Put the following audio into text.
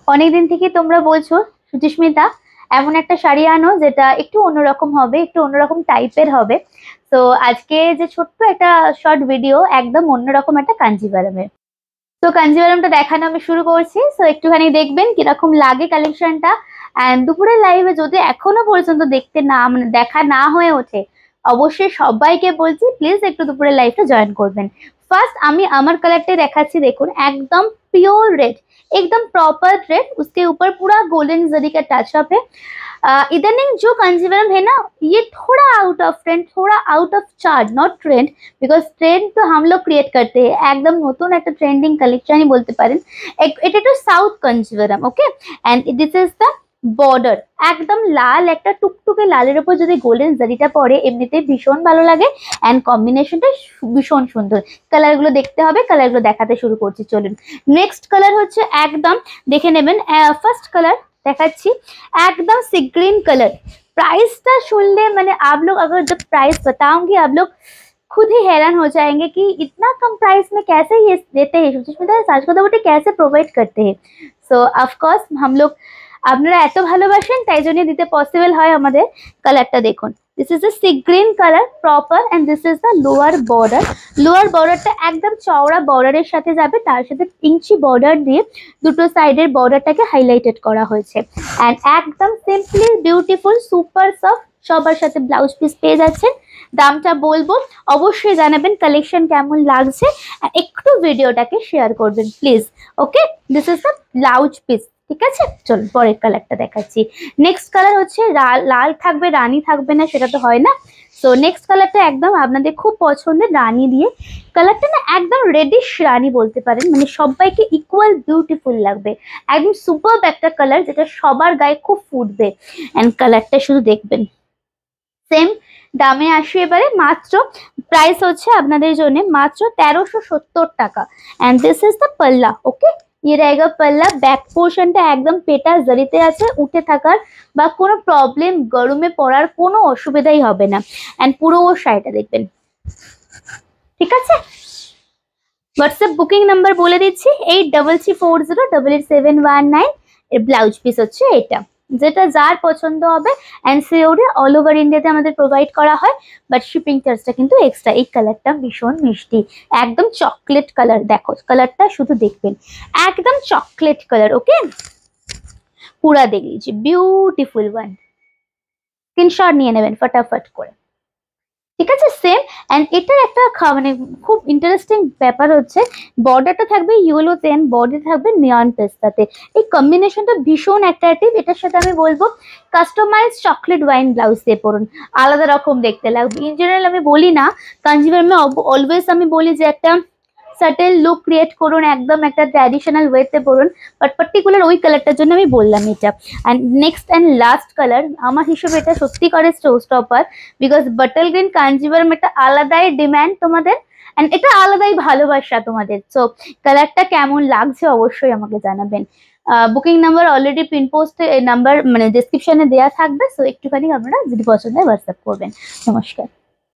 অনেকদিন থেকে তোমরা বলছো সুচিস্মিতা এমন একটা শাড়ি আনো যেটা একটু অন্যরকম হবে, একটু অন্যরকম টাইপের হবে। তো আজকে যে ছোট্ট একটা শর্ট ভিডিও একদম অন্যরকম একটা কাঞ্জিভারমের। তো কাঞ্জিভারমটা দেখানো আমি শুরু করছি, তো একটুখানি দেখবেন কিরকম লাগে কালেকশনটা। অ্যান্ড দুপুরের লাইভে যদি এখনো পর্যন্ত দেখতে না মানে দেখা না হয়ে ওঠে, অবশ্যই সবাইকে বলছি প্লিজ একটু দুপুরের লাইভটা জয়েন করবেন। ফার্স্ट আমি আমার কালারটাই দেখাচ্ছি, দেখুন একদम प्योर रेड, एकदम प्रॉपर रेड, उसके ऊपर पूरा गोल्डन जरी का टचअप है। इदानीं जो कांजीवरम है ना, ये थोड़ा आउट ऑफ ट्रेंड, थोड़ा out of chart, not trend, because trend तो हम लोग क्रिएट करते हैं। एकदम নতুন একটা ট্রেন্ডিং কালেকশন ही বলতে পারেন। এটা তো south Kanjivaram, okay. And this is the border, একদম লাল একটা টুকটুকে লালের উপর যদি গোল্ডেন জারিটা পড়ে এমনিতে ভীষণ ভালো লাগে। এন্ড কম্বিনেশনটা ভীষণ সুন্দর। কালার গুলো দেখতে হবে, কালার গুলো দেখাতে শুরু করছি, চলুন। নেক্সট কালার হচ্ছে একদম দেখে নেবেন, ফার্স্ট কালার দেখাচ্ছি एकदम सी ग्रीन कलर। प्राइस का सुनले मैंने आप लोग अगर जब प्राइस बताऊंगी आप लोग खुद ही हैरान हो जाएंगे कि इतना कम प्राइस में कैसे ये देते हैं, साज को तो कैसे प्रोवाइड करते हैं। सो ऑफकोर्स हम लोग আপনারা এত ভালোবাসেন তাই জন্য দিতে পসিবল হয় আমাদের। কালারটা দেখুন, this is the sea green colour proper and this is the lower border. Lower বর্ডারটা একদম চওড়া বর্ডারের সাথে যাবে, তার সাথে ইঞ্চি বর্ডার দিয়ে দুটো সাইডের বর্ডারটাকে হাইলাইটেড করা হয়েছে। এন্ড একদম সিম্পলি বিউটিফুল সুপার সফট, সবার সাথে ব্লাউজ পিস পেয়ে যাচ্ছেন। দামটা বলবো, অবশ্যই জানাবেন কালেকশন কেমন লাগছে, একটু ভিডিওটাকে শেয়ার করবেন please, okay. This is the blouse piece, ঠিক আছে। চলুন পরের কালারটা দেখাচ্ছি। নেক্সট কালার হচ্ছে লাল থাকবে রানী থাকবে না সেটা তো হয় না। সো নেক্সট কালারটা একদম আপনাদের খুব পছন্দের রানী দিয়ে, কালারটা না একদম রেডিশ রানী বলতে পারেন, মানে সবাইকে ইকুয়াল বিউটিফুল লাগবে। একদম সুপার একটা কালার যেটা সবার গায়ে খুব ফুটবে। এন্ড কালারটা শুধু দেখবেন। সেম দামে আসি এবারে, মাত্র প্রাইস হচ্ছে আপনাদের জন্য মাত্র 1370 টাকা। এন্ড দিস ইজ দ্য পাল্লা, ওকে। ये रहेगा पल्ला। बैक पोर्शनটা একদম পেটা জরিতে আছে, উঠে থাকার বা কোনো প্রবলেম গরমে পরার কোনো অসুবিধাই হবে না। এন্ড পুরো শাড়িটা দেখবেন, ঠিক আছে। হোয়াটসঅ্যাপ বুকিং নাম্বার বলে দিচ্ছি 8340888719। এর ব্লাউজ পিস হচ্ছে এটা, যেটা যার পছন্দ হবে। এন্ড সিওরি অল ওভার ইন্ডিয়াতে আমাদের প্রোভাইড করা হয়, বাট শিপিং চার্জটা কিন্তু এক্সট্রা। এই কালারটা ভীষণ মিষ্টি, একদম চকলেট কালার, দেখো কালারটা শুধু দেখবেন, একদম চকলেট কালার, ওকে। পুরা দেখ लीजिए, বিউটিফুল ওয়ান। স্ক্রিনশট নিয়ে নেবেন ফটাফট করে, ঠিক আছে। সেম এন্ড এটার একটা মানে খুব ইন্টারেস্টিং ব্যাপার হচ্ছে বর্ডারটা থাকবে ইয়েলোতে এন্ড বডি থাকবে নিয়ন পেস্তাতে। এই কম্বিনেশনটা ভীষণ অ্যাট্রাকটিভ। এটার সাথে আমি বলবো কাস্টমাইজ চকলেট ওয়াইন ব্লাউজ দিয়ে পরুন, আলাদা রকম দেখতে লাগবে। ইন জেনারেল আমি বলি না, কাঞ্জিভারমে অলওয়েজ আমি বলি যে একটা সাটেল লুক ক্রিয়েট করুন, একদম একটা ট্র্যাডিশনাল ওয়েতে পরুন, বাট পার্টিকুলার ওই কালারটার জন্য আমি বললাম এটা। And next and last colour আমার হিসেবে এটা সত্যি করে show stopper, because bottle green Kanjivaram একটা আলাদাই ডিম্যান্ড তোমাদের, অ্যান্ড এটা আলাদাই ভালোবাসা তোমাদের। সো কালারটা কেমন লাগছে অবশ্যই আমাকে জানাবেন। বুকিং নাম্বার অলরেডি পিন পোস্টে নাম্বার মানে ডেসক্রিপশনে দেওয়া থাকবে, সো একটুখানি আপনারা যদি পছন্দ হয় হোয়াটসঅ্যাপ করবেন। নমস্কার।